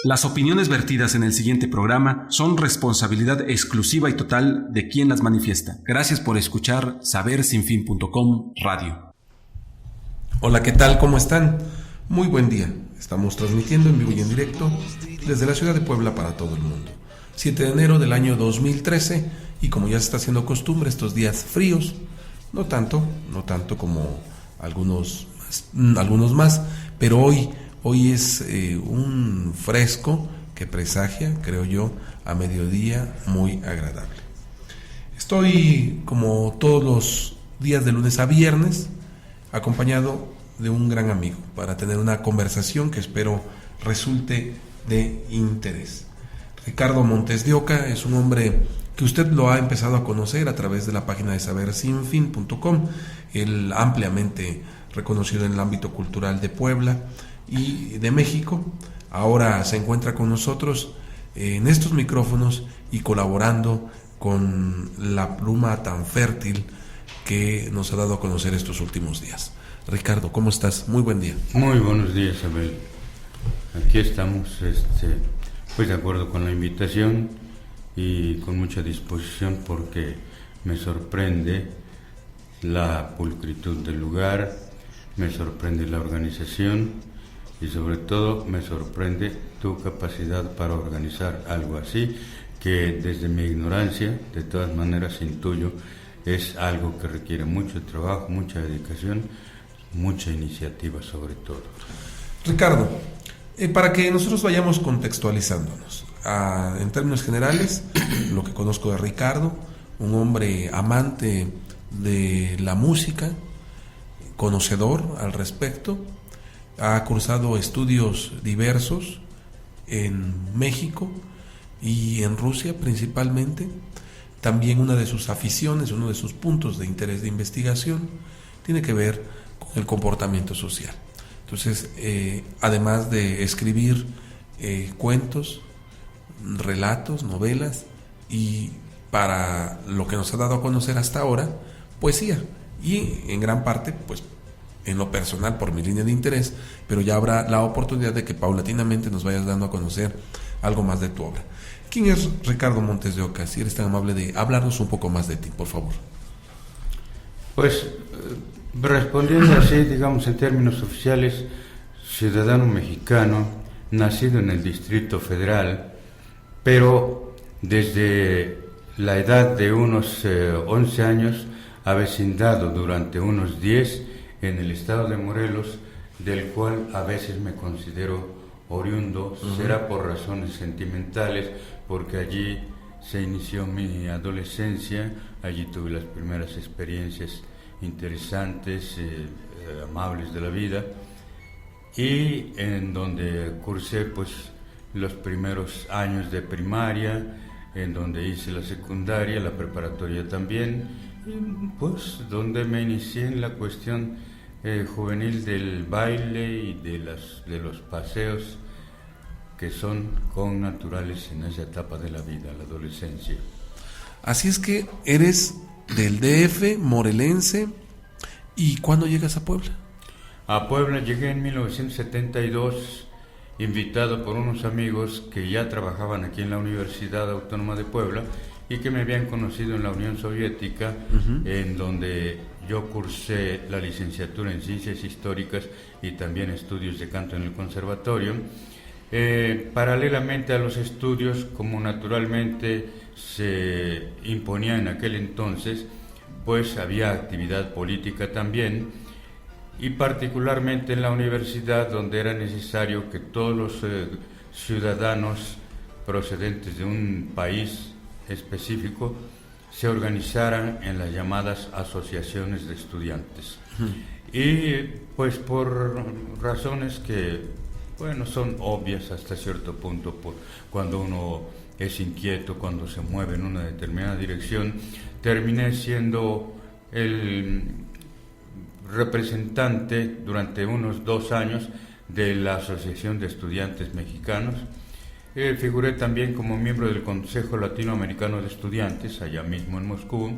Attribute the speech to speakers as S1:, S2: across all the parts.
S1: Las opiniones vertidas en el siguiente programa son responsabilidad exclusiva y total de quien las manifiesta. Gracias por escuchar sabersinfin.com Radio.
S2: Hola, ¿qué tal? ¿Cómo están? Muy buen día. Estamos transmitiendo en vivo y en directo desde la ciudad de Puebla para todo el mundo. 7 de enero del año 2013 y como ya se está haciendo costumbre estos días fríos, no tanto como algunos más, pero hoy es un fresco que presagia, creo yo, a mediodía muy agradable. Estoy, como todos los días de lunes a viernes, acompañado de un gran amigo para tener una conversación que espero resulte de interés. Ricardo Montes de Oca es un hombre que usted lo ha empezado a conocer a través de la página de sabersinfin.com, él ampliamente reconocido en el ámbito cultural de Puebla y de México. Ahora se encuentra con nosotros en estos micrófonos y colaborando con la pluma tan fértil que nos ha dado a conocer estos últimos días. Ricardo, ¿cómo estás? Muy buen día.
S3: Muy buenos días, Abel. Aquí estamos, pues de acuerdo con la invitación y con mucha disposición, porque me sorprende la pulcritud del lugar, me sorprende la organización y sobre todo me sorprende tu capacidad para organizar algo así, que desde mi ignorancia, de todas maneras intuyo, es algo que requiere mucho trabajo, mucha dedicación, mucha iniciativa sobre todo.
S2: Ricardo, para que nosotros vayamos contextualizándonos, en términos generales, lo que conozco de Ricardo, un hombre amante de la música, conocedor al respecto, ha cursado estudios diversos en México y en Rusia principalmente. También una de sus aficiones, uno de sus puntos de interés de investigación tiene que ver con el comportamiento social. Entonces, además de escribir cuentos, relatos, novelas y, para lo que nos ha dado a conocer hasta ahora, poesía, y en gran parte, pues en lo personal, por mi línea de interés, pero ya habrá la oportunidad de que paulatinamente nos vayas dando a conocer algo más de tu obra. ¿Quién es Ricardo Montes de Oca? Si eres tan amable de hablarnos un poco más de ti, por favor.
S3: Pues, respondiendo así, digamos en términos oficiales, ciudadano mexicano, nacido en el Distrito Federal, pero desde la edad de unos 11 años, avecindado durante unos 10 en el estado de Morelos, del cual a veces me considero oriundo. Será por razones sentimentales, porque allí se inició mi adolescencia, allí tuve las primeras experiencias interesantes, amables de la vida, y en donde cursé pues los primeros años de primaria, en donde hice la secundaria, la preparatoria también, pues donde me inicié en la cuestión juvenil del baile y de los paseos que son connaturales en esa etapa de la vida, la adolescencia.
S2: Así es que eres del DF, morelense. ¿Y cuándo llegas a Puebla?
S3: A Puebla llegué en 1972, invitado por unos amigos que ya trabajaban aquí en la Universidad Autónoma de Puebla y que me habían conocido en la Unión Soviética, en donde yo cursé la licenciatura en Ciencias Históricas y también estudios de canto en el conservatorio. Paralelamente a los estudios, como naturalmente se imponía en aquel entonces, pues había actividad política también, y particularmente en la universidad, donde era necesario que todos los ciudadanos procedentes de un país específico se organizaran en las llamadas asociaciones de estudiantes. Y pues por razones que, bueno, son obvias hasta cierto punto, cuando uno es inquieto, cuando se mueve en una determinada dirección, terminé siendo el representante durante unos 2 años de la Asociación de Estudiantes Mexicanos. Figuré también como miembro del Consejo Latinoamericano de Estudiantes, allá mismo en Moscú.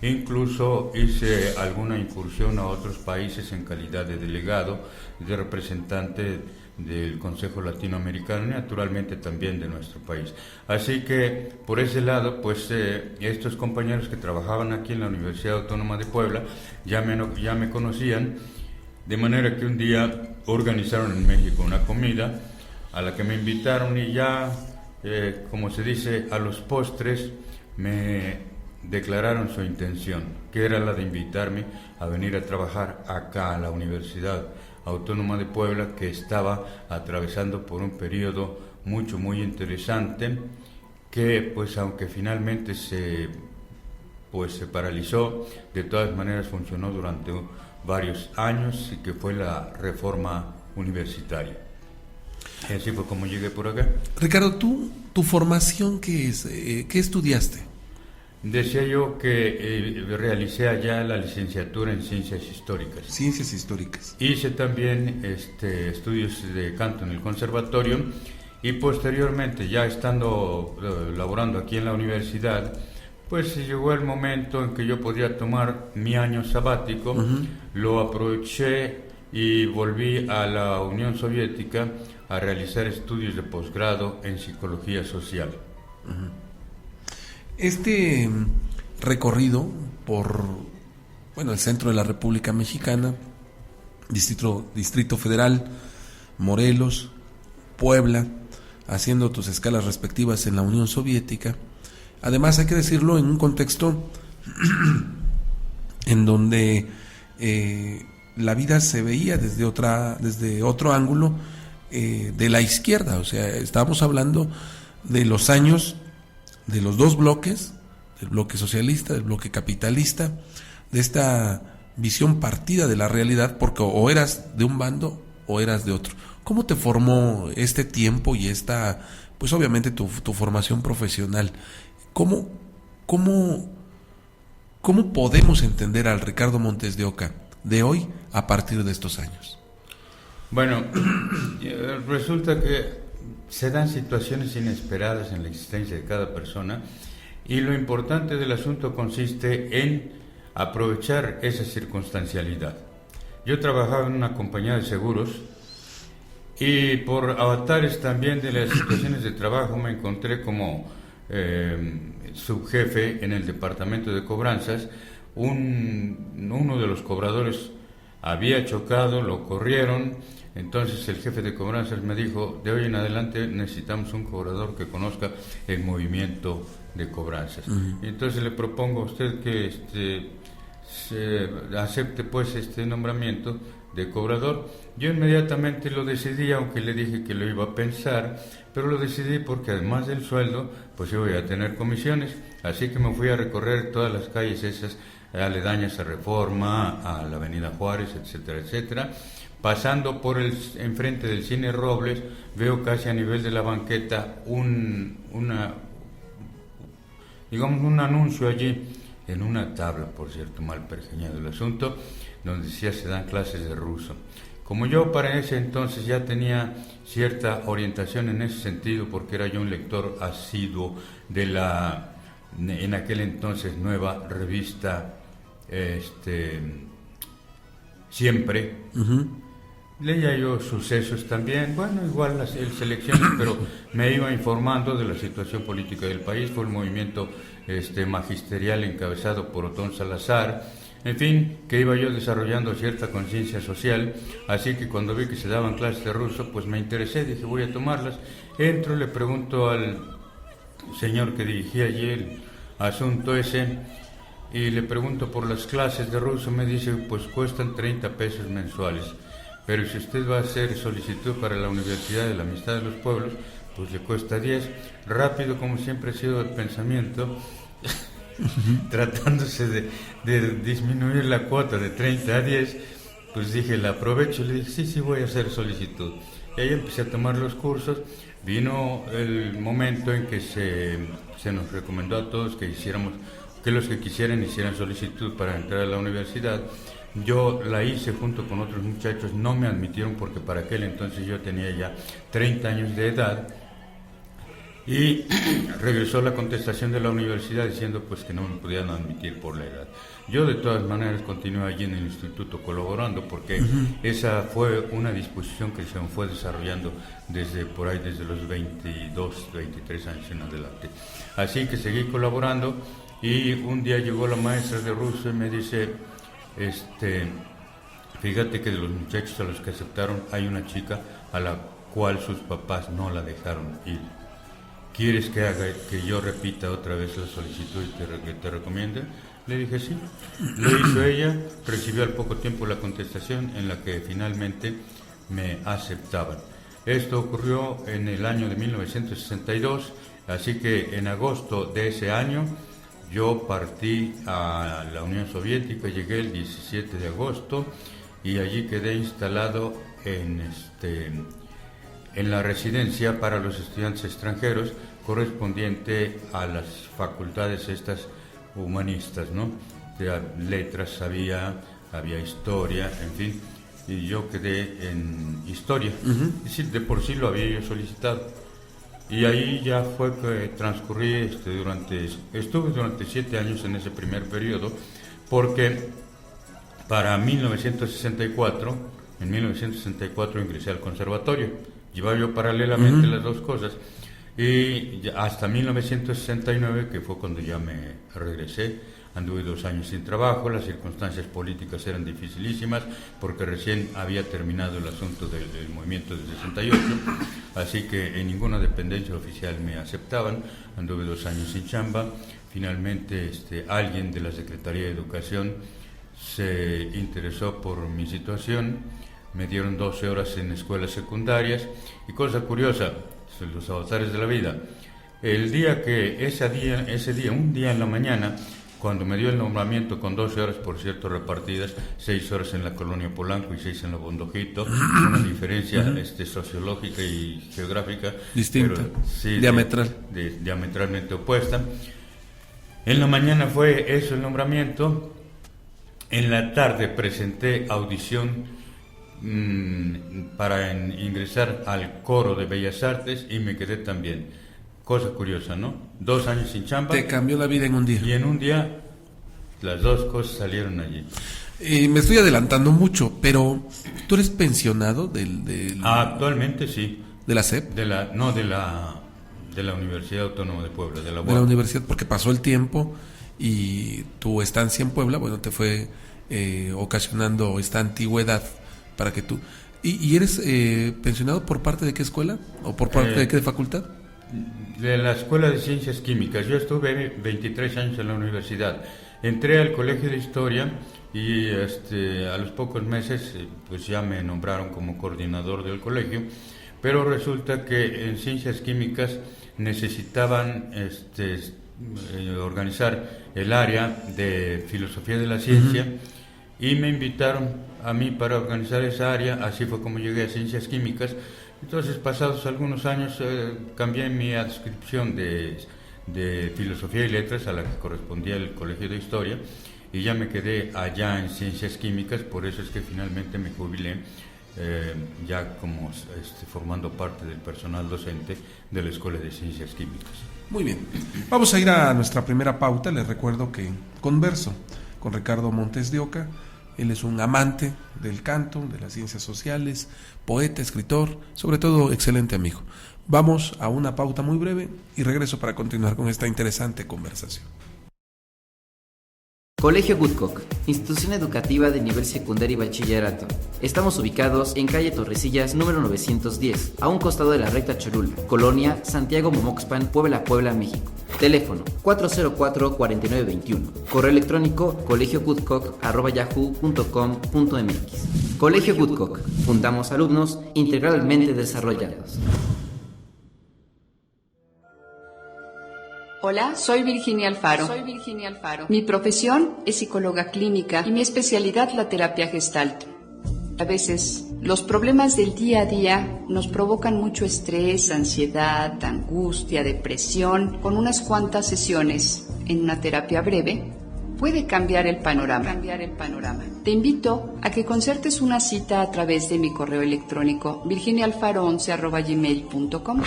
S3: Incluso hice alguna incursión a otros países en calidad de delegado, de representante del Consejo Latinoamericano y naturalmente también de nuestro país. Así que por ese lado, pues estos compañeros que trabajaban aquí en la Universidad Autónoma de Puebla ya me conocían, de manera que un día organizaron en México una comida a la que me invitaron y ya, como se dice, a los postres me declararon su intención, que era la de invitarme a venir a trabajar acá a la Universidad Autónoma de Puebla, que estaba atravesando por un periodo muy interesante, que pues aunque finalmente se paralizó, de todas maneras funcionó durante varios años, y que fue la reforma universitaria. Y así fue como llegué por acá.
S2: Ricardo, ¿tu formación qué es? ¿Qué estudiaste?
S3: Decía yo que realicé allá la licenciatura en Ciencias Históricas.
S2: Ciencias Históricas.
S3: Hice también estudios de canto en el conservatorio y posteriormente, ya estando laborando aquí en la universidad, pues llegó el momento en que yo podía tomar mi año sabático. Uh-huh. Lo aproveché y volví a la Unión Soviética a realizar estudios de posgrado en Psicología Social.
S2: Uh-huh. Este recorrido por el centro de la República Mexicana, Distrito Federal, Morelos, Puebla, haciendo tus escalas respectivas en la Unión Soviética, además hay que decirlo en un contexto en donde la vida se veía desde otro ángulo, de la izquierda. O sea, estábamos hablando de los años de los dos bloques, del bloque socialista, del bloque capitalista, de esta visión partida de la realidad, porque o eras de un bando o eras de otro. ¿Cómo te formó este tiempo y esta, pues obviamente tu formación profesional? ¿Cómo podemos entender al Ricardo Montes de Oca de hoy a partir de estos años?
S3: Bueno, resulta que se dan situaciones inesperadas en la existencia de cada persona, y lo importante del asunto consiste en aprovechar esa circunstancialidad. Yo trabajaba en una compañía de seguros y por avatares también de las situaciones de trabajo me encontré como subjefe en el departamento de cobranzas. Uno de los cobradores había chocado, lo corrieron. Entonces el jefe de cobranzas me dijo: de hoy en adelante necesitamos un cobrador que conozca el movimiento de cobranzas. Uh-huh. Y entonces le propongo a usted que se acepte pues este nombramiento de cobrador. Yo inmediatamente lo decidí, aunque le dije que lo iba a pensar, pero lo decidí porque además del sueldo, pues yo voy a tener comisiones. Así que me fui a recorrer todas las calles esas aledañas a Reforma, a la Avenida Juárez, etcétera, etcétera. Pasando por enfrente del Cine Robles, veo casi a nivel de la banqueta un anuncio allí, en una tabla, por cierto, mal pergeñado el asunto, donde decía: se dan clases de ruso. Como yo para ese entonces ya tenía cierta orientación en ese sentido, porque era yo un lector asiduo de la, en aquel entonces, nueva revista Siempre. Uh-huh. Leía yo Sucesos también, igual las selecciones, pero me iba informando de la situación política del país. Fue el movimiento magisterial encabezado por Otón Salazar, en fin, que iba yo desarrollando cierta conciencia social. Así que cuando vi que se daban clases de ruso, pues me interesé, dije: voy a tomarlas. Entro, le pregunto al señor que dirigía allí el asunto ese, y le pregunto por las clases de ruso. Me dice: pues cuestan 30 pesos mensuales. Pero si usted va a hacer solicitud para la Universidad de la Amistad de los Pueblos, pues le cuesta 10. Rápido, como siempre ha sido el pensamiento, tratándose de disminuir la cuota de 30 a 10, pues dije, la aprovecho y le dije: sí, voy a hacer solicitud. Y ahí empecé a tomar los cursos. Vino el momento en que se nos recomendó a todos que los que quisieran hicieran solicitud para entrar a la universidad. Yo la hice junto con otros muchachos, no me admitieron porque para aquel entonces yo tenía ya 30 años de edad, Y regresó la contestación de la universidad diciendo pues que no me podían admitir por la edad. Yo de todas maneras continué allí en el instituto colaborando porque esa fue una disposición que se fue desarrollando desde los 22, 23 años en adelante. Así que seguí colaborando y un día llegó la maestra de ruso y me dice, fíjate que de los muchachos a los que aceptaron hay una chica a la cual sus papás no la dejaron ir. ¿Quieres que yo repita otra vez la solicitud y te recomiende? Le dije sí. Lo hizo ella, recibió al poco tiempo la contestación en la que finalmente me aceptaban. Esto ocurrió en el año de 1962, así que en agosto de ese año yo partí a la Unión Soviética, llegué el 17 de agosto y allí quedé instalado en la residencia para los estudiantes extranjeros correspondiente a las facultades estas humanistas, ¿no? De letras había historia, en fin, y yo quedé en historia. Es decir, de por sí lo había yo solicitado. Y ahí ya fue que transcurrí, estuve durante 7 años en ese primer periodo, porque para 1964, en 1964 ingresé al conservatorio. Llevaba yo paralelamente las dos cosas y hasta 1969, que fue cuando ya me regresé, anduve 2 años sin trabajo, las circunstancias políticas eran dificilísimas porque recién había terminado el asunto del movimiento del 68, así que en ninguna dependencia oficial me aceptaban, anduve 2 años sin chamba, finalmente alguien de la Secretaría de Educación se interesó por mi situación. Me dieron 12 horas en escuelas secundarias y cosa curiosa, los avatares de la vida. Un día en la mañana, cuando me dio el nombramiento con 12 horas, por cierto, repartidas, 6 horas en la colonia Polanco y 6 en la Bondojito, una diferencia sociológica y geográfica
S2: distinta,
S3: pero, sí,
S2: diametral.
S3: Diametralmente opuesta. En la mañana fue eso el nombramiento, en la tarde presenté audición para ingresar al coro de Bellas Artes y me quedé también. Cosa curiosa, ¿no? 2 años sin chamba.
S2: Te cambió la vida en un día.
S3: Y en un día las dos cosas salieron allí.
S2: Me estoy adelantando mucho, pero ¿tú eres pensionado
S3: Actualmente sí.
S2: ¿De la SEP?
S3: De la Universidad Autónoma de Puebla, de la UAP.
S2: De la universidad, porque pasó el tiempo y tu estancia en Puebla, bueno, te fue ocasionando esta antigüedad para que tú... ¿Y eres pensionado por parte de qué escuela? ¿O por parte de qué facultad?
S3: De la Escuela de Ciencias Químicas. Yo estuve 23 años en la universidad. Entré al Colegio de Historia y a los pocos meses pues ya me nombraron como coordinador del colegio, pero resulta que en Ciencias Químicas necesitaban organizar el área de Filosofía de la Ciencia y me invitaron a mí para organizar esa área. Así fue como llegué a Ciencias Químicas. Entonces, pasados algunos años, cambié mi adscripción de Filosofía y Letras a la que correspondía el Colegio de Historia y ya me quedé allá en Ciencias Químicas. Por eso es que finalmente me jubilé ya como formando parte del personal docente de la Escuela de Ciencias Químicas.
S2: Muy bien, vamos a ir a nuestra primera pauta. Les recuerdo que converso con Ricardo Montes de Oca. Él es un amante del canto, de las ciencias sociales, poeta, escritor, sobre todo excelente amigo. Vamos a una pauta muy breve y regreso para continuar con esta interesante conversación.
S4: Colegio Woodcock, institución educativa de nivel secundario y bachillerato. Estamos ubicados en calle Torrecillas número 910, a un costado de la recta Cholula, Colonia Santiago Momoxpan, Puebla, México. Teléfono 404-4921. Correo electrónico colegiowoodcock@yahoo.com.mx. Colegio Woodcock, fundamos alumnos integralmente desarrollados.
S5: Hola, soy Virginia Alfaro. Mi profesión es psicóloga clínica y mi especialidad la terapia Gestalt. A veces, los problemas del día a día nos provocan mucho estrés, ansiedad, angustia, depresión. Con unas cuantas sesiones en una terapia breve, puede cambiar el panorama. Te invito a que concertes una cita a través de mi correo electrónico virginiaalfaro11@gmail.com.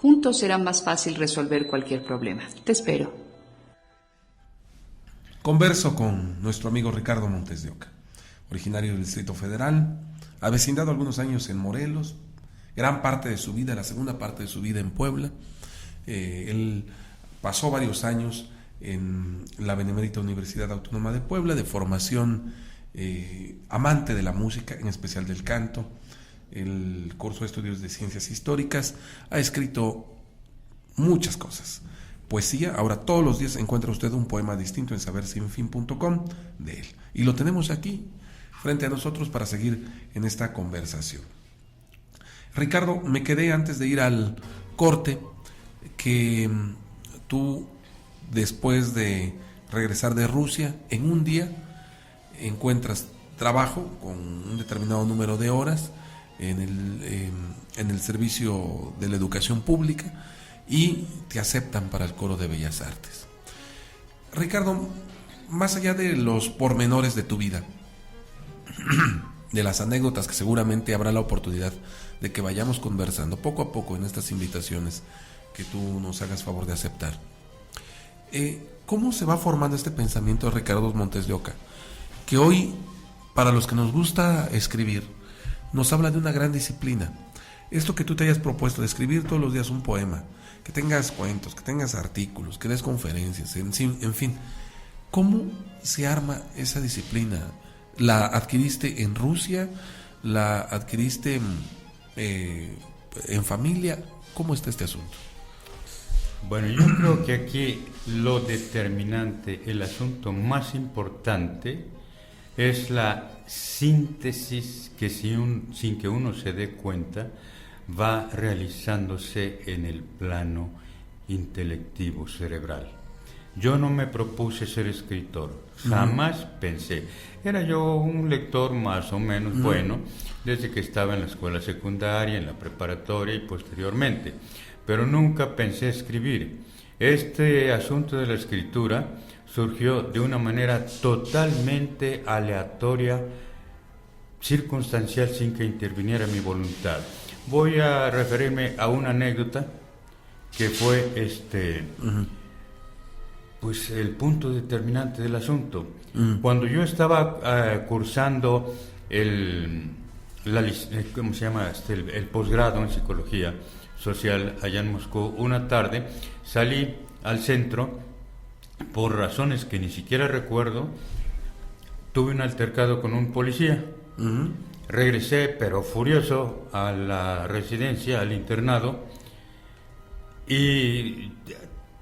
S5: Juntos será más fácil resolver cualquier problema. Te espero.
S2: Converso con nuestro amigo Ricardo Montes de Oca, originario del Distrito Federal, avecindado algunos años en Morelos, gran parte de su vida, la segunda parte de su vida en Puebla. Él pasó varios años en la Benemérita Universidad Autónoma de Puebla, de formación amante de la música, en especial del canto. El curso de estudios de ciencias históricas, ha escrito muchas cosas. Poesía, ahora todos los días encuentra usted un poema distinto en sabersinfin.com de él. Y lo tenemos aquí, frente a nosotros, para seguir en esta conversación. Ricardo, me quedé antes de ir al corte que tú, después de regresar de Rusia, en un día encuentras trabajo con un determinado número de horas en el servicio de la educación pública y te aceptan para el Coro de Bellas Artes. Ricardo, más allá de los pormenores de tu vida, de las anécdotas que seguramente habrá la oportunidad de que vayamos conversando poco a poco en estas invitaciones que tú nos hagas favor de aceptar, ¿cómo se va formando este pensamiento de Ricardo Montes de Oca? Que hoy, para los que nos gusta escribir, nos habla de una gran disciplina. Esto que tú te hayas propuesto de escribir todos los días un poema, que tengas cuentos, que tengas artículos, que des conferencias, en fin, ¿cómo se arma esa disciplina? ¿La adquiriste en Rusia? ¿La adquiriste en familia? ¿Cómo está este asunto?
S3: Bueno, yo creo que aquí lo determinante, el asunto más importante, es la síntesis que sin que uno se dé cuenta va realizándose en el plano intelectivo cerebral. Yo no me propuse ser escritor, jamás pensé. Era yo un lector más o menos bueno desde que estaba en la escuela secundaria, en la preparatoria y posteriormente, pero nunca pensé escribir. Este asunto de la escritura surgió de una manera totalmente aleatoria, circunstancial, sin que interviniera mi voluntad. Voy a referirme a una anécdota que fue pues el punto determinante del asunto. Cuando yo estaba cursando el posgrado en psicología social allá en Moscú, una tarde salí al centro. Por razones que ni siquiera recuerdo, tuve un altercado con un policía. Regresé, pero furioso, a la residencia, al internado, y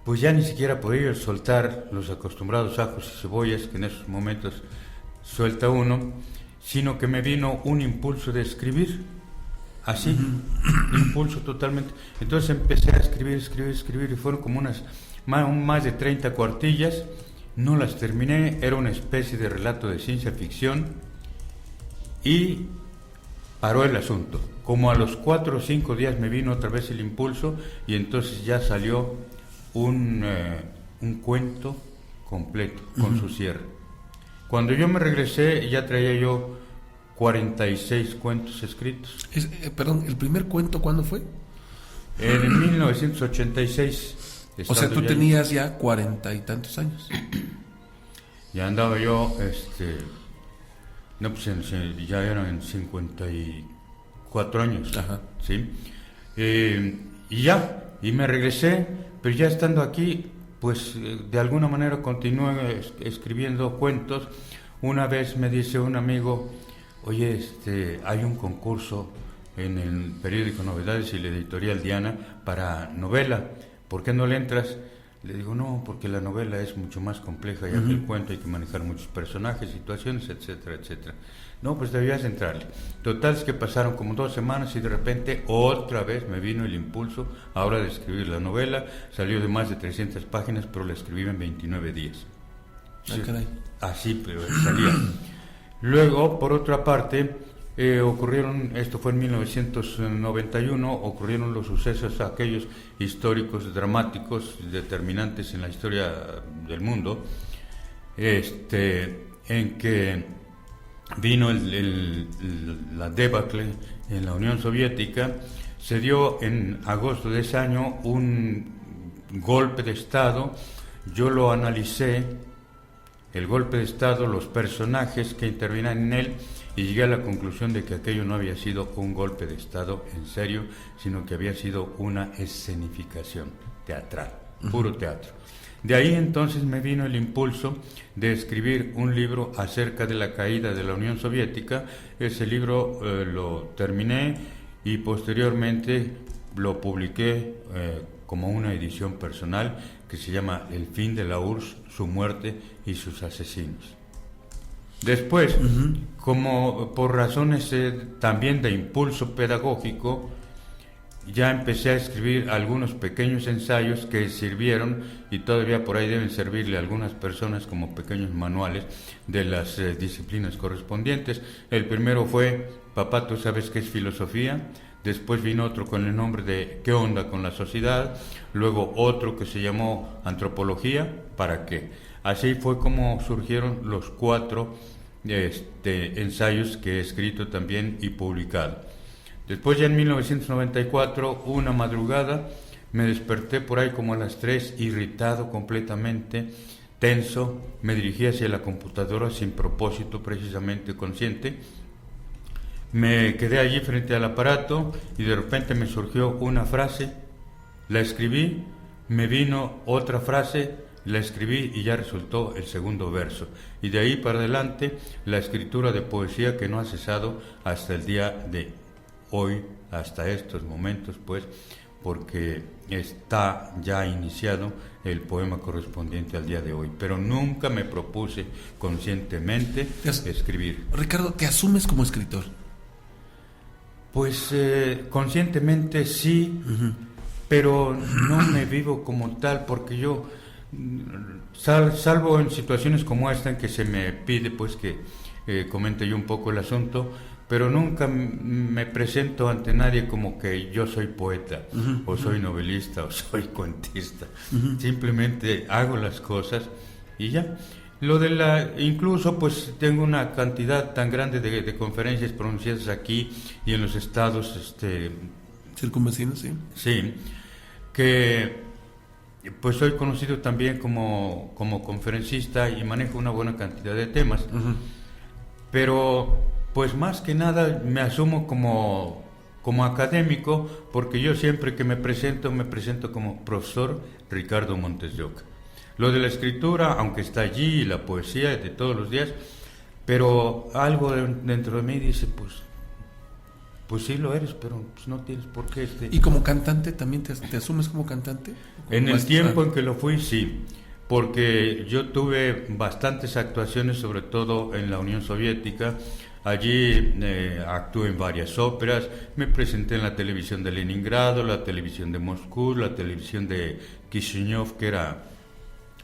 S3: pues ya ni siquiera podía soltar los acostumbrados ajos y cebollas que en esos momentos suelta uno, sino que me vino un impulso de escribir, así, impulso totalmente. Entonces empecé a escribir, y fueron como más de 30 cuartillas. No las terminé, era una especie de relato de ciencia ficción, y paró el asunto. Como a los 4 o 5 días me vino otra vez el impulso, y entonces ya salió un cuento completo con su cierre. Cuando yo me regresé ya traía yo 46 cuentos escritos.
S2: Perdón, ¿el primer cuento cuándo fue?
S3: En 1986.
S2: O sea, tú tenías ya 40 y tantos años.
S3: Ya andaba yo, no, pues ya eran 54 años.
S2: Ajá.
S3: ¿Sí? Y me regresé, pero ya estando aquí, pues de alguna manera continué escribiendo cuentos. Una vez me dice un amigo, oye, hay un concurso en el periódico Novedades y la editorial Diana para novela, ¿por qué no le entras? Le digo, no, porque la novela es mucho más compleja, ya que el cuento hay que manejar muchos personajes, situaciones, etcétera, etcétera. No, pues debías entrarle. Total, es que pasaron como 2 semanas y de repente otra vez me vino el impulso ahora de escribir la novela. Salió de más de 300 páginas, pero la escribí en 29 días.
S2: Ah, caray.
S3: Así, pero salía. Luego, por otra parte, esto fue en 1991, ocurrieron los sucesos aquellos históricos, dramáticos, determinantes en la historia del mundo, en que vino la debacle en la Unión Soviética, se dio en agosto de ese año un golpe de Estado. Yo lo analicé, el golpe de Estado, los personajes que intervienen en él, y llegué a la conclusión de que aquello no había sido un golpe de Estado en serio, sino que había sido una escenificación teatral, puro teatro. De ahí entonces me vino el impulso de escribir un libro acerca de la caída de la Unión Soviética. Ese libro lo terminé y posteriormente lo publiqué como una edición personal que se llama El fin de la URSS, su muerte y sus asesinos. Después, como por razones también de impulso pedagógico, ya empecé a escribir algunos pequeños ensayos que sirvieron, y todavía por ahí deben servirle a algunas personas como pequeños manuales de las disciplinas correspondientes. El primero fue Papá, ¿tú sabes qué es filosofía? Después vino otro con el nombre de ¿Qué onda con la sociedad? Luego otro que se llamó Antropología, ¿para qué? Así fue como surgieron los 4 ensayos que he escrito también y publicado. Después, ya en 1994, una madrugada, me desperté por ahí como a las 3, irritado completamente, tenso. Me dirigí hacia la computadora sin propósito precisamente consciente. Me quedé allí frente al aparato y de repente me surgió una frase, la escribí, me vino otra frase, la escribí y ya resultó el segundo verso. Y de ahí para adelante la escritura de poesía que no ha cesado hasta el día de hoy, hasta estos momentos, pues, porque está ya iniciado el poema correspondiente al día de hoy. Pero nunca me propuse conscientemente escribir.
S2: Ricardo, ¿te asumes como escritor?
S3: Pues conscientemente sí, pero no me vivo como tal, porque yo, salvo en situaciones como esta en que se me pide pues que comente yo un poco el asunto, pero nunca me presento ante nadie como que yo soy poeta, o soy novelista, o soy cuentista. Simplemente hago las cosas y ya. Lo de incluso pues tengo una cantidad tan grande de conferencias pronunciadas aquí y en los estados
S2: circunvecinos, sí.
S3: Sí, que pues soy conocido también como conferencista y manejo una buena cantidad de temas. Pero pues más que nada me asumo como académico, porque yo siempre que me presento como profesor Ricardo Montes de Oca. Lo de la escritura, aunque está allí, la poesía de todos los días, pero algo dentro de mí dice, pues sí lo eres, pero pues no tienes por qué.
S2: ¿Y como cantante también te asumes como cantante?
S3: En el tiempo en que lo fui, sí, porque yo tuve bastantes actuaciones, sobre todo en la Unión Soviética. Allí actué en varias óperas, me presenté en la televisión de Leningrado, la televisión de Moscú, la televisión de Chisinau, que era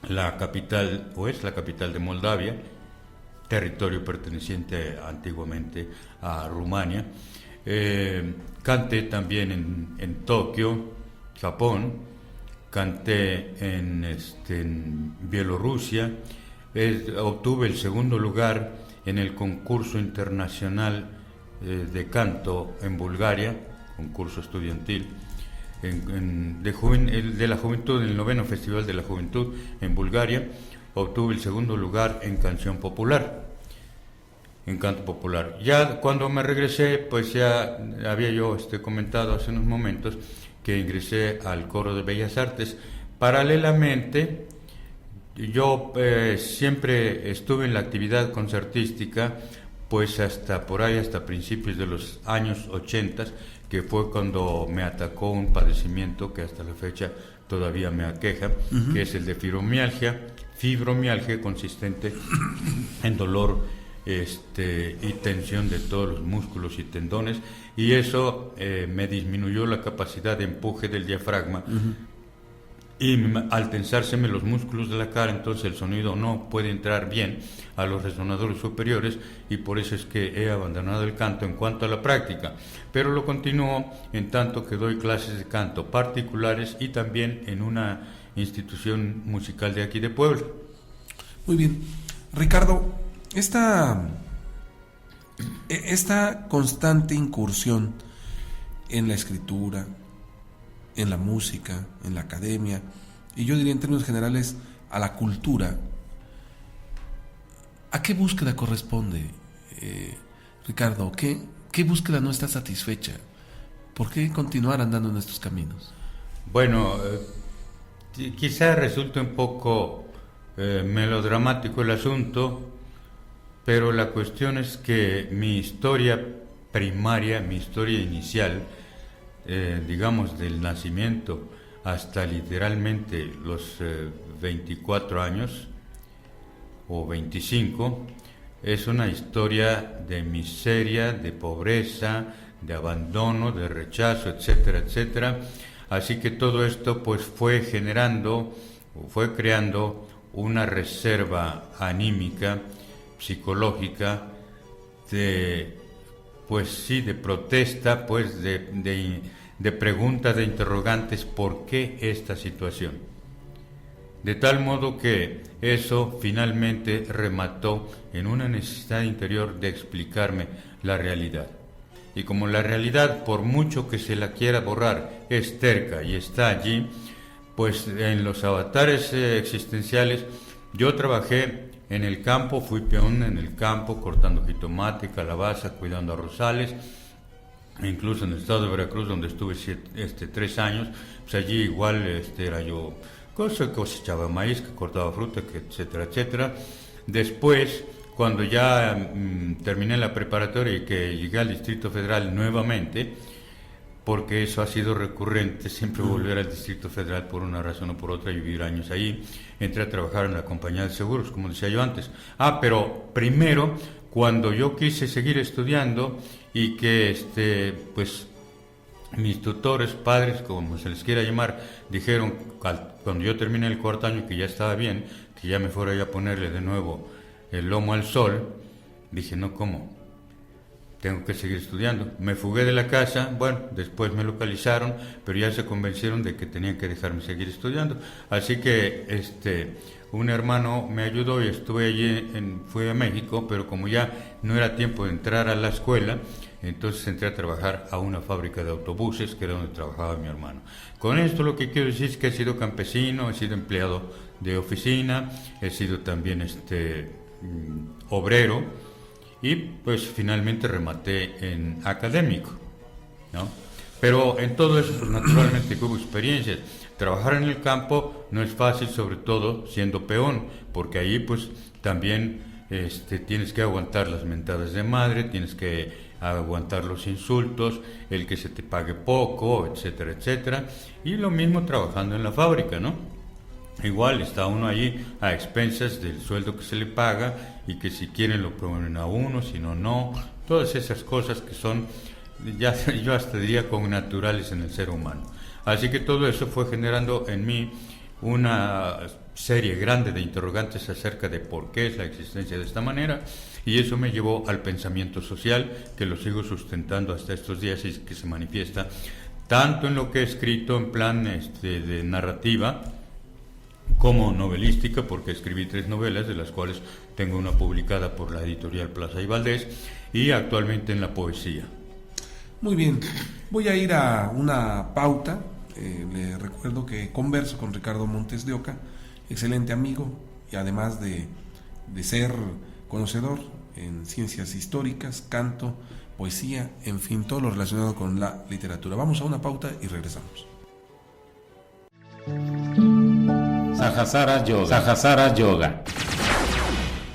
S3: la capital, o es la capital de Moldavia, territorio perteneciente antiguamente a Rumania. Canté también en Tokio, Japón, canté en Bielorrusia, obtuve el segundo lugar en el concurso internacional de canto en Bulgaria, concurso estudiantil, de la juventud, en el 9º Festival de la Juventud en Bulgaria. Obtuve el segundo lugar en canción popular, en canto popular. Ya cuando me regresé, pues ya había yo comentado hace unos momentos que ingresé al Coro de Bellas Artes. Paralelamente, yo siempre estuve en la actividad concertística, pues hasta principios de los años 80, que fue cuando me atacó un padecimiento que hasta la fecha todavía me aqueja, que es el de fibromialgia consistente en dolor y tensión de todos los músculos y tendones, y eso me disminuyó la capacidad de empuje del diafragma. Y al tensárseme los músculos de la cara, entonces el sonido no puede entrar bien a los resonadores superiores, y por eso es que he abandonado el canto en cuanto a la práctica, pero lo continúo en tanto que doy clases de canto particulares y también en una institución musical de aquí de Puebla.
S2: Muy bien, Ricardo, esta constante incursión en la escritura, en la música, en la academia, y yo diría en términos generales a la cultura. ¿A qué búsqueda corresponde, Ricardo? ¿Qué búsqueda no está satisfecha? ¿Por qué continuar andando en estos caminos?
S3: Bueno, quizá resulte un poco melodramático el asunto, pero la cuestión es que mi historia primaria, mi historia inicial, digamos del nacimiento hasta literalmente los 24 años o 25, es una historia de miseria, de pobreza, de abandono, de rechazo, etcétera, etcétera. Así que todo esto pues fue generando, fue creando una reserva anímica, psicológica, de, pues sí, de protesta, pues de preguntas, de interrogantes, ¿por qué esta situación? De tal modo que eso finalmente remató en una necesidad interior de explicarme la realidad. Y como la realidad, por mucho que se la quiera borrar, es terca y está allí, pues en los avatares existenciales yo trabajé en el campo, fui peón en el campo, cortando jitomate, calabaza, cuidando arrozales, incluso en el estado de Veracruz, donde estuve 3 años, pues allí igual era yo, cosechaba maíz, que cortaba fruta, que etcétera, etcétera. Después, cuando ya terminé la preparatoria y que llegué al Distrito Federal nuevamente, porque eso ha sido recurrente, siempre volver al Distrito Federal por una razón o por otra y vivir años ahí, entré a trabajar en la compañía de seguros, como decía yo antes. Pero primero, cuando yo quise seguir estudiando y que pues mis tutores, padres, como se les quiera llamar, dijeron cuando yo terminé el 4º año que ya estaba bien, que ya me fuera yo a ponerle de nuevo el lomo al sol, dije, no, ¿cómo? Tengo que seguir estudiando. Me fugué de la casa, bueno, después me localizaron, pero ya se convencieron de que tenían que dejarme seguir estudiando. Así que un hermano me ayudó y estuve allí, fui a México, pero como ya no era tiempo de entrar a la escuela, entonces entré a trabajar a una fábrica de autobuses, que era donde trabajaba mi hermano. Con esto lo que quiero decir es que he sido campesino, he sido empleado de oficina, he sido también obrero, y pues finalmente rematé en académico, ¿no? Pero en todo eso pues naturalmente hubo experiencias. Trabajar en el campo no es fácil, sobre todo siendo peón, porque ahí pues también tienes que aguantar las mentadas de madre, tienes que aguantar los insultos, el que se te pague poco, etcétera, etcétera. Y lo mismo trabajando en la fábrica, ¿no? Igual está uno allí a expensas del sueldo que se le paga y que si quieren lo promueven a uno, si no, no. Todas esas cosas que son, ya yo hasta diría, con naturales en el ser humano. Así que todo eso fue generando en mí una serie grande de interrogantes acerca de por qué es la existencia de esta manera, y eso me llevó al pensamiento social, que lo sigo sustentando hasta estos días y que se manifiesta tanto en lo que he escrito en plan de narrativa, como novelística, porque escribí 3 novelas, de las cuales tengo una publicada por la editorial Plaza y Valdés, y actualmente en la poesía.
S2: Muy bien, voy a ir a una pauta. Le recuerdo que converso con Ricardo Montes de Oca, excelente amigo, y además de ser conocedor en ciencias históricas, canto, poesía, en fin, todo lo relacionado con la literatura. Vamos a una pauta y regresamos.
S6: Sahasrara Yoga. Sahasrara Yoga.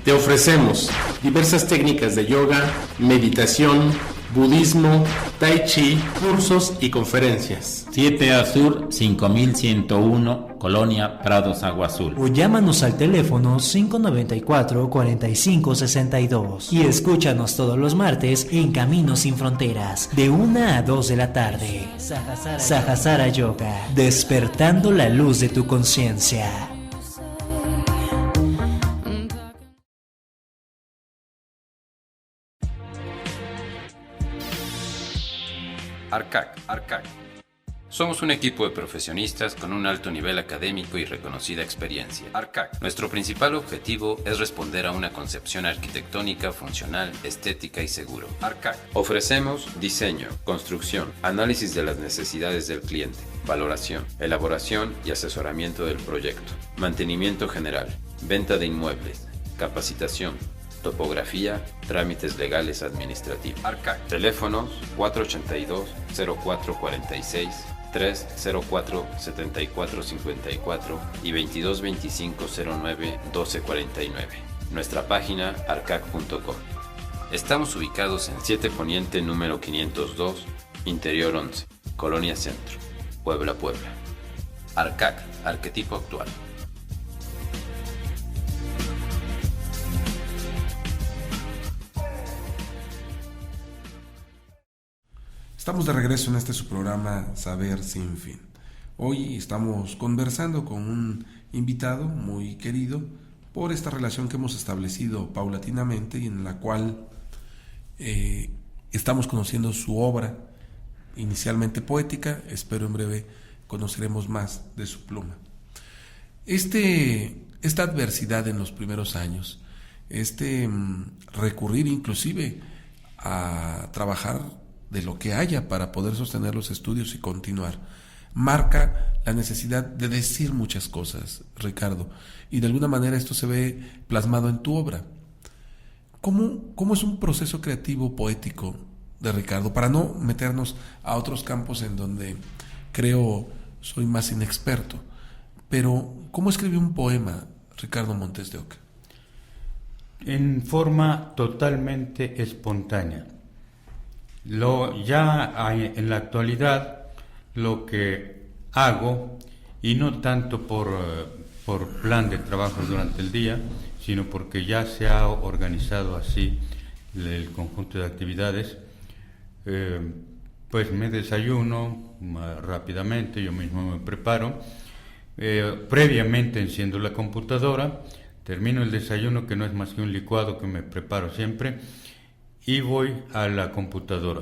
S6: Te ofrecemos diversas técnicas de yoga, meditación, budismo, tai chi, cursos y conferencias. 7A Sur 5101, Colonia Prados Agua Azul.
S7: O llámanos al teléfono 594-4562 y escúchanos todos los martes en Caminos Sin Fronteras, de 1 a 2 de la tarde. Sahasrara Yoga, despertando la luz de tu conciencia.
S1: ARCAC.
S8: Somos un equipo de profesionistas con un alto nivel académico y reconocida experiencia. ARCAC. Nuestro principal objetivo es responder a una concepción arquitectónica, funcional, estética y seguro. ARCAC. Ofrecemos diseño, construcción, análisis de las necesidades del cliente, valoración, elaboración y asesoramiento del proyecto, mantenimiento general, venta de inmuebles, capacitación, topografía, trámites legales administrativos. ARCAC. Teléfonos 482-0446, 304-7454 y 2225-09-1249. Nuestra página arcac.com. Estamos ubicados en 7 Poniente número 502, Interior 11, Colonia Centro, Puebla. ARCAC, arquetipo actual.
S2: Estamos de regreso en su programa Saber Sin Fin. Hoy estamos conversando con un invitado muy querido por esta relación que hemos establecido paulatinamente y en la cual estamos conociendo su obra, inicialmente poética. Espero en breve conoceremos más de su pluma. Esta adversidad en los primeros años, recurrir inclusive a trabajar de lo que haya para poder sostener los estudios y continuar, marca la necesidad de decir muchas cosas, Ricardo, y de alguna manera esto se ve plasmado en tu obra. ¿Cómo es un proceso creativo poético de Ricardo? Para no meternos a otros campos en donde creo soy más inexperto, pero ¿cómo escribe un poema Ricardo Montes de Oca?
S3: En forma totalmente espontánea. Ya en la actualidad lo que hago, y no tanto por plan de trabajo durante el día, sino porque ya se ha organizado así el conjunto de actividades, pues me desayuno rápidamente, yo mismo me preparo, previamente enciendo la computadora, termino el desayuno, que no es más que un licuado que me preparo siempre, y voy a la computadora.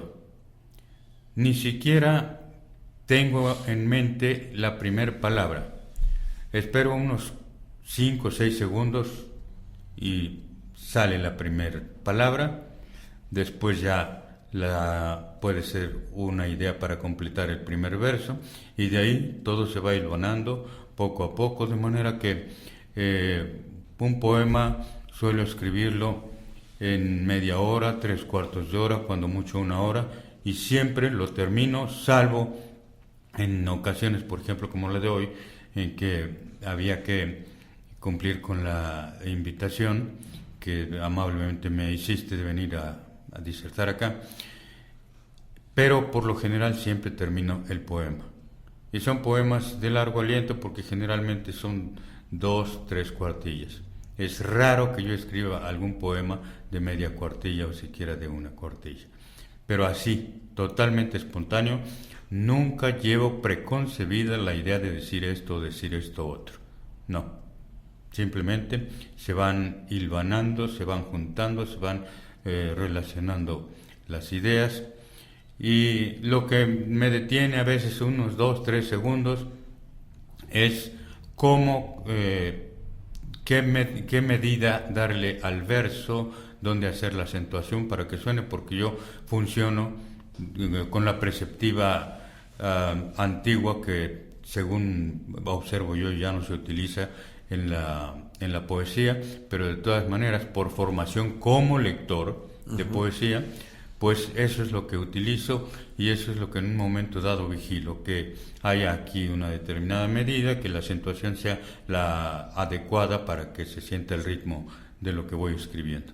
S3: Ni siquiera tengo en mente la primera palabra. Espero unos 5 o 6 segundos y sale la primera palabra. Después ya puede ser una idea para completar el primer verso, y de ahí todo se va hilvanando poco a poco, de manera que un poema suelo escribirlo en media hora, 3/4 de hora, cuando mucho 1 hora, y siempre lo termino, salvo en ocasiones, por ejemplo, como la de hoy, en que había que cumplir con la invitación que amablemente me hiciste de venir a disertar acá, pero por lo general siempre termino el poema. Y son poemas de largo aliento porque generalmente son 2, 3 cuartillas. Es raro que yo escriba algún poema de media cuartilla o siquiera de 1 cuartilla. Pero así, totalmente espontáneo, nunca llevo preconcebida la idea de decir esto o decir esto otro. No. Simplemente se van hilvanando, se van juntando, se van relacionando las ideas. Y lo que me detiene a veces unos 2, 3 segundos es cómo... ¿Qué medida darle al verso? ¿Dónde hacer la acentuación para que suene? Porque yo funciono con la perceptiva antigua que, según observo yo, ya no se utiliza en la poesía, pero de todas maneras, por formación como lector de poesía, pues eso es lo que utilizo y eso es lo que en un momento dado vigilo, que haya aquí una determinada medida, que la acentuación sea la adecuada para que se sienta el ritmo de lo que voy escribiendo.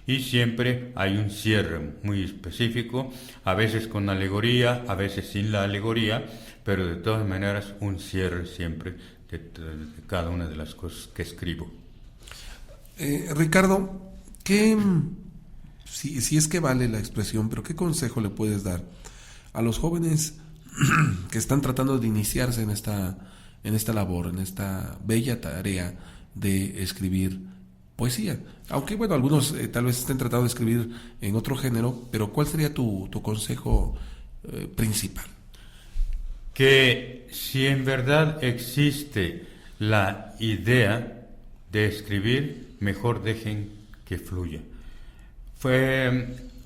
S3: Y siempre hay un cierre muy específico, a veces con alegoría, a veces sin la alegoría, pero de todas maneras un cierre siempre de cada una de las cosas que escribo.
S2: Ricardo, si es que vale la expresión, pero ¿qué consejo le puedes dar a los jóvenes que están tratando de iniciarse en esta labor, en esta bella tarea de escribir poesía? Aunque bueno, algunos tal vez estén tratando de escribir en otro género, pero ¿cuál sería tu consejo principal?
S3: que si en verdad existe la idea de escribir, mejor dejen que fluya.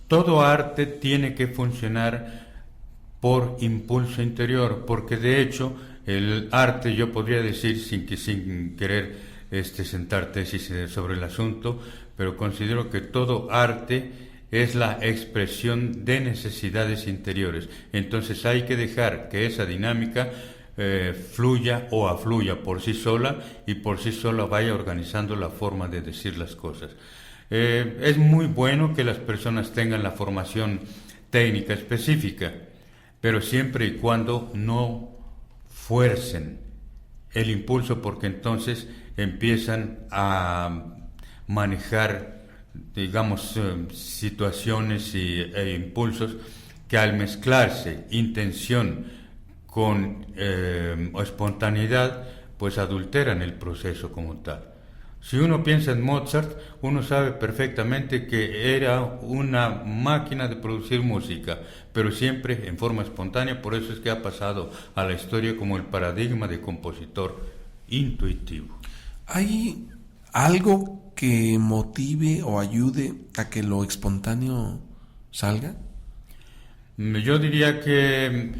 S3: Todo arte tiene que funcionar por impulso interior, porque de hecho el arte, yo podría decir sin querer sentar tesis sobre el asunto, pero considero que todo arte es la expresión de necesidades interiores. Entonces hay que dejar que esa dinámica fluya o afluya por sí sola, y por sí sola vaya organizando la forma de decir las cosas. Es muy bueno que las personas tengan la formación técnica específica, pero siempre y cuando no fuercen el impulso, porque entonces empiezan a manejar, digamos, situaciones e impulsos que, al mezclarse intención con espontaneidad, pues adulteran el proceso como tal. Si uno piensa en Mozart, uno sabe perfectamente que era una máquina de producir música, pero siempre en forma espontánea. Por eso es que ha pasado a la historia como el paradigma de compositor intuitivo.
S2: ¿Hay algo que motive o ayude a que lo espontáneo salga?
S3: Yo diría que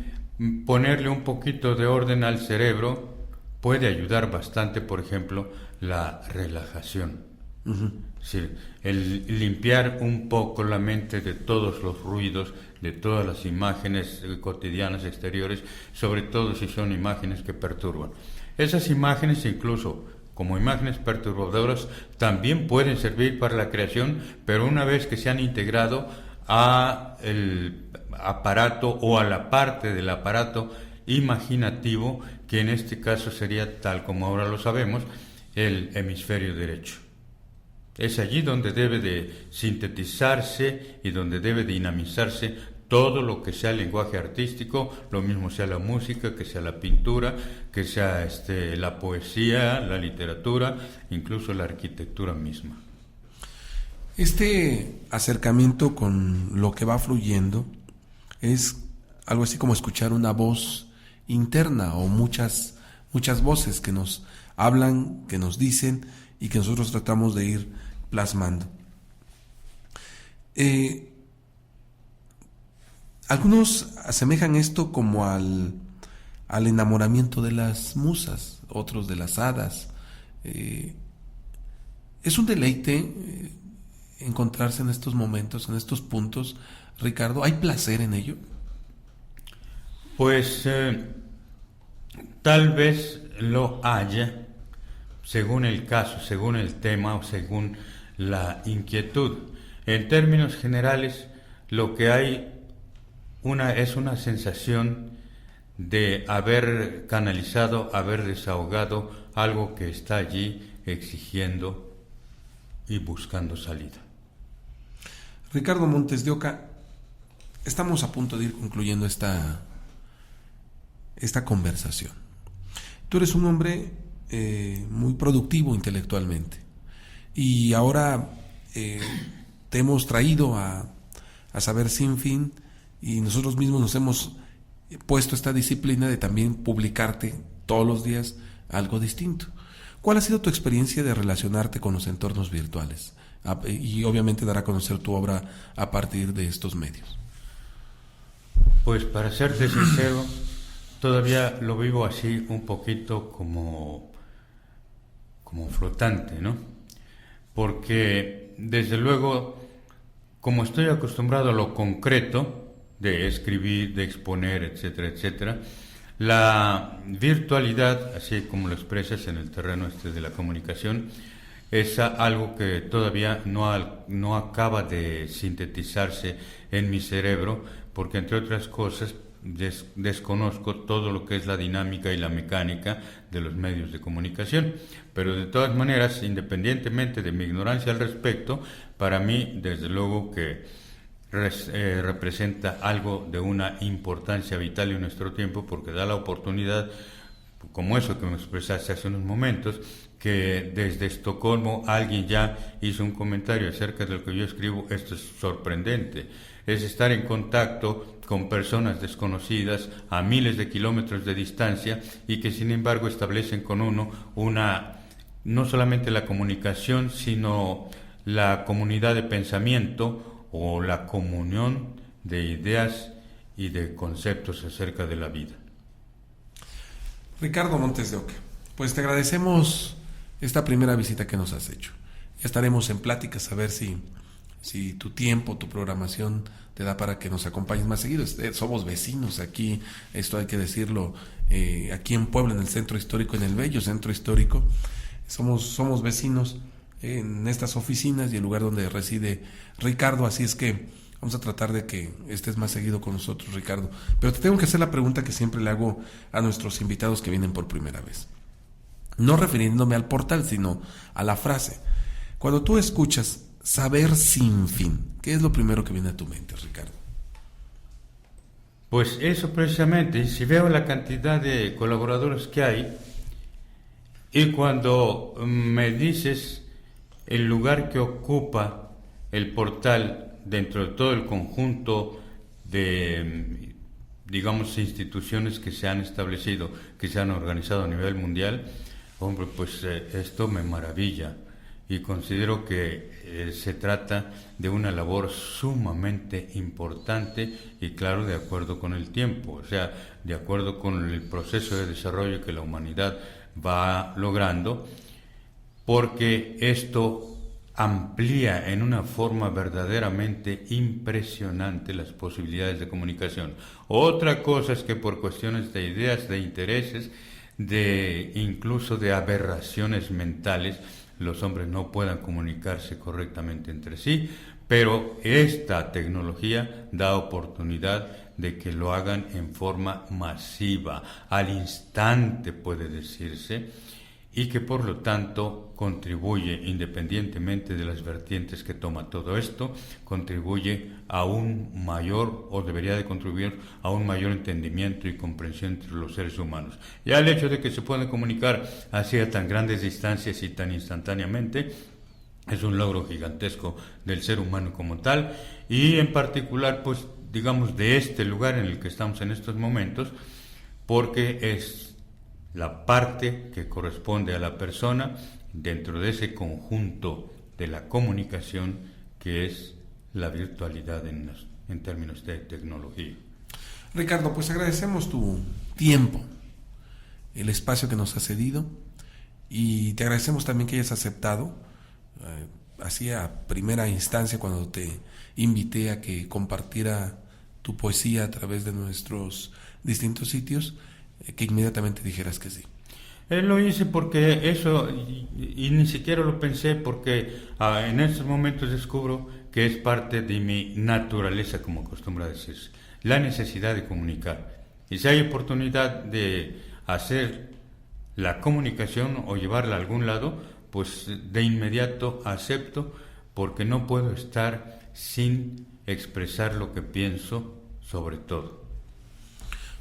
S3: ponerle un poquito de orden al cerebro puede ayudar bastante. Por ejemplo, la relajación. Sí, el limpiar un poco la mente de todos los ruidos, de todas las imágenes cotidianas exteriores, sobre todo si son imágenes que perturban. Esas imágenes, incluso como imágenes perturbadoras, también pueden servir para la creación, pero una vez que se han integrado a el aparato o a la parte del aparato imaginativo, que en este caso sería, tal como ahora lo sabemos, el hemisferio derecho. Es allí donde debe de sintetizarse y donde debe dinamizarse todo lo que sea el lenguaje artístico, lo mismo sea la música, que sea la pintura, que sea la poesía, la literatura, incluso la arquitectura misma.
S2: Este acercamiento con lo que va fluyendo es algo así como escuchar una voz interna, o muchas voces que nos hablan, que nos dicen y que nosotros tratamos de ir plasmando. Algunos asemejan esto como al enamoramiento de las musas, otros de las hadas. Es un deleite encontrarse en estos momentos, en estos puntos. Ricardo, ¿hay placer en ello?
S3: Pues tal vez lo haya, según el caso, según el tema o según la inquietud. En términos generales, lo que hay es una sensación de haber canalizado, haber desahogado algo que está allí exigiendo y buscando salida.
S2: Ricardo Montes de Oca, estamos a punto de ir concluyendo esta conversación. Tú eres un hombre muy productivo intelectualmente, y ahora te hemos traído a Saber Sin Fin, y nosotros mismos nos hemos puesto esta disciplina de también publicarte todos los días algo distinto. ¿Cuál ha sido tu experiencia de relacionarte con los entornos virtuales? Y obviamente dar a conocer tu obra a partir de estos medios.
S3: Pues, para serte sincero, todavía lo vivo así un poquito como flotante, ¿no? Porque desde luego, como estoy acostumbrado a lo concreto de escribir, de exponer, etcétera, etcétera, la virtualidad, así como lo expresas en el terreno de la comunicación, es algo que todavía no acaba de sintetizarse en mi cerebro, porque, entre otras cosas, desconozco todo lo que es la dinámica y la mecánica de los medios de comunicación. Pero de todas maneras, independientemente de mi ignorancia al respecto, para mí, desde luego que representa algo de una importancia vital en nuestro tiempo, porque da la oportunidad, como eso que me expresaste hace unos momentos, que desde Estocolmo alguien ya hizo un comentario acerca de lo que yo escribo. Esto es sorprendente. es estar en contacto con personas desconocidas a miles de kilómetros de distancia y que sin embargo establecen con uno no solamente la comunicación, sino la comunidad de pensamiento o la comunión de ideas y de conceptos acerca de la vida.
S2: Ricardo Montes de Oca, pues te agradecemos esta primera visita que nos has hecho. Ya estaremos en pláticas a ver si tu tiempo, tu programación te da para que nos acompañes más seguido. Somos vecinos aquí, esto hay que decirlo, aquí en Puebla, en el centro histórico, en el bello centro histórico. Somos vecinos en estas oficinas y el lugar donde reside Ricardo, así es que vamos a tratar de que estés más seguido con nosotros, Ricardo. Pero te tengo que hacer la pregunta que siempre le hago a nuestros invitados que vienen por primera vez. No refiriéndome al portal, sino a la frase. Cuando tú escuchas saber sin fin, ¿qué es lo primero que viene a tu mente, Ricardo?
S3: Pues eso precisamente, si veo la cantidad de colaboradores que hay y cuando me dices el lugar que ocupa el portal dentro de todo el conjunto de, digamos, instituciones que se han establecido, que se han organizado a nivel mundial, hombre, pues esto me maravilla y considero que se trata de una labor sumamente importante y claro, de acuerdo con el tiempo, o sea, de acuerdo con el proceso de desarrollo que la humanidad va logrando, porque esto amplía en una forma verdaderamente impresionante las posibilidades de comunicación. Otra cosa es que por cuestiones de ideas, de intereses, incluso de aberraciones mentales, los hombres no puedan comunicarse correctamente entre sí, pero esta tecnología da oportunidad de que lo hagan en forma masiva, al instante puede decirse, y que por lo tanto contribuye, independientemente de las vertientes que toma todo esto, contribuye a un mayor, o debería de contribuir a un mayor entendimiento y comprensión entre los seres humanos. Ya el hecho de que se puedan comunicar así a tan grandes distancias y tan instantáneamente es un logro gigantesco del ser humano como tal, y en particular, pues, digamos, de este lugar en el que estamos en estos momentos, porque es la parte que corresponde a la persona dentro de ese conjunto de la comunicación que es la virtualidad en términos de tecnología.
S2: Ricardo, pues agradecemos tu tiempo, el espacio que nos has cedido y te agradecemos también que hayas aceptado, así a primera instancia cuando te invité a que compartiera tu poesía a través de nuestros distintos sitios, que inmediatamente dijeras que sí.
S3: Lo hice porque eso, y ni siquiera lo pensé, porque en estos momentos descubro que es parte de mi naturaleza, como acostumbra decirse, la necesidad de comunicar. Y si hay oportunidad de hacer la comunicación o llevarla a algún lado, pues de inmediato acepto, porque no puedo estar sin expresar lo que pienso sobre todo.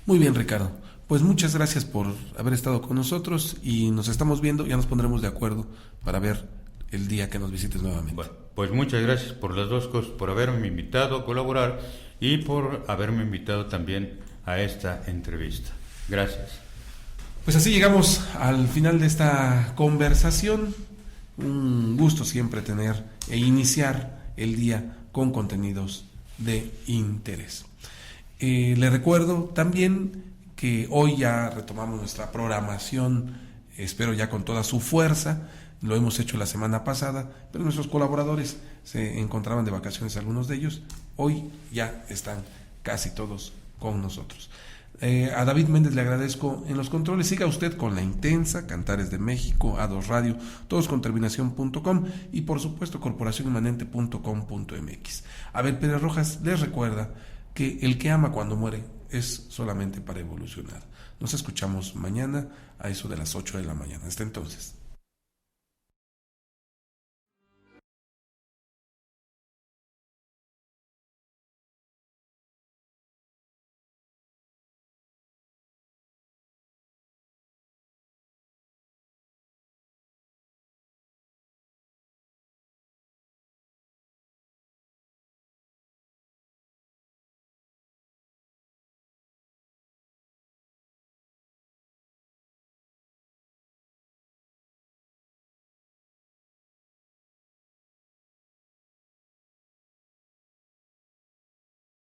S2: Muy bien, Ricardo. Pues muchas gracias por haber estado con nosotros y nos estamos viendo, ya nos pondremos de acuerdo para ver el día que nos visites nuevamente.
S3: Bueno, pues muchas gracias por las dos cosas, por haberme invitado a colaborar y por haberme invitado también a esta entrevista. Gracias.
S2: Pues así llegamos al final de esta conversación. Un gusto siempre tener e iniciar el día con contenidos de interés. Le recuerdo también que hoy ya retomamos nuestra programación, espero ya con toda su fuerza. Lo hemos hecho la semana pasada, pero nuestros colaboradores se encontraban de vacaciones, algunos de ellos. Hoy ya están casi todos con nosotros. A David Méndez le agradezco en los controles. Siga usted con La Intensa, Cantares de México, A2 Radio, todos con terminación.com y por supuesto corporacioninmanente.com.mx. Abel Pérez Rojas les recuerda que el que ama cuando muere es solamente para evolucionar. Nos escuchamos mañana a eso de las 8 de la mañana. Hasta entonces.